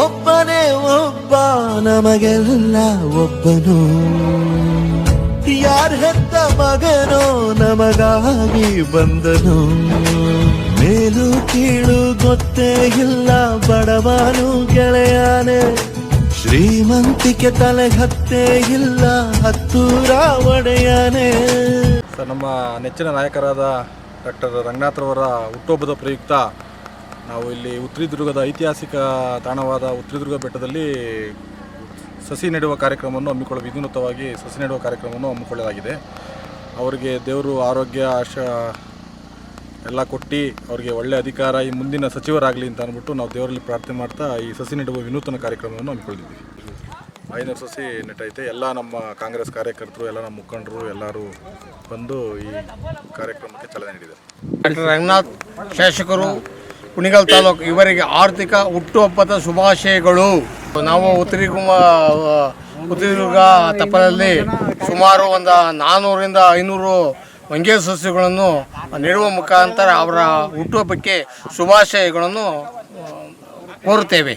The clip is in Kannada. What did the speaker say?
ಒಬ್ಬನೇ ಒಬ್ಬ ನಮಗೆಲ್ಲ ಒಬ್ಬನು, ಯಾರ ಹೆತ್ತ ಮಗನೋ ನಮಗಾಗಿ ಬಂದನು. ಮೇಲು ಕೀಳು ಗೊತ್ತೇ ಇಲ್ಲ, ಬಡವನು ಗೆಳೆಯಾನೆ, ಶ್ರೀಮಂತಿಕೆ ತಲೆ ಹತ್ತೇ ಇಲ್ಲ, ಹತ್ತೂರ ಒಡೆಯಾನೆ. ನಮ್ಮ ನೆಚ್ಚಿನ ನಾಯಕರಾದ ಡಾಕ್ಟರ್ ರಂಗನಾಥ್ರವರ ಹುಟ್ಟುಹಬ್ಬದ ಪ್ರಯುಕ್ತ ನಾವು ಇಲ್ಲಿ ಉತ್ತರದುರ್ಗದ ಐತಿಹಾಸಿಕ ತಾಣವಾದ ಉತ್ತರದುರ್ಗ ಬೆಟ್ಟದಲ್ಲಿ ಸಸಿ ನೆಡುವ ಕಾರ್ಯಕ್ರಮವನ್ನು ವಿನೂತನವಾಗಿ ಸಸಿ ನೆಡುವ ಕಾರ್ಯಕ್ರಮವನ್ನು ಹಮ್ಮಿಕೊಳ್ಳಲಾಗಿದೆ. ಅವರಿಗೆ ದೇವರು ಆರೋಗ್ಯ ಎಲ್ಲ ಕೊಟ್ಟು ಅವರಿಗೆ ಒಳ್ಳೆಯ ಅಧಿಕಾರ, ಈ ಮುಂದಿನ ಸಚಿವರಾಗಲಿ ಅಂತ ಅಂದ್ಬಿಟ್ಟು ನಾವು ದೇವರಲ್ಲಿ ಪ್ರಾರ್ಥನೆ ಮಾಡ್ತಾ ಈ ಸಸಿ ನೆಡುವ ವಿನೂತನ ಕಾರ್ಯಕ್ರಮವನ್ನು ಹಮ್ಮಿಕೊಂಡಿದ್ದೀವಿ. 500 ಸಸಿ ನೆಟ್ಟೈತೆ. ಎಲ್ಲ ನಮ್ಮ ಕಾಂಗ್ರೆಸ್ ಕಾರ್ಯಕರ್ತರು, ಎಲ್ಲ ನಮ್ಮ ಮುಖಂಡರು ಎಲ್ಲರೂ ಬಂದು ಈ ಕಾರ್ಯಕ್ರಮಕ್ಕೆ ಚಾಲನೆ ನೀಡಿದ್ದಾರೆ. ಡಾಕ್ಟರ್ ರಂಗನಾಥ್ ಶಾಸಕರು ಕುಣಿಗಲ್ ತಾಲೂಕು ಇವರಿಗೆ ಆರ್ಥಿಕ ಹುಟ್ಟುಹಬ್ಬದ ಶುಭಾಶಯಗಳು. ನಾವು ಉತ್ತರದುರ್ಗ ತಪ್ಪಲಲ್ಲಿ ಸುಮಾರು ಒಂದು 400ರಿಂದ 500 ಮಂಗೇರು ಸಸ್ಯಗಳನ್ನು ನೆಡುವ ಮುಖಾಂತರ ಅವರ ಹುಟ್ಟುಹಬ್ಬಕ್ಕೆ ಶುಭಾಶಯಗಳನ್ನು ಕೋರುತ್ತೇವೆ.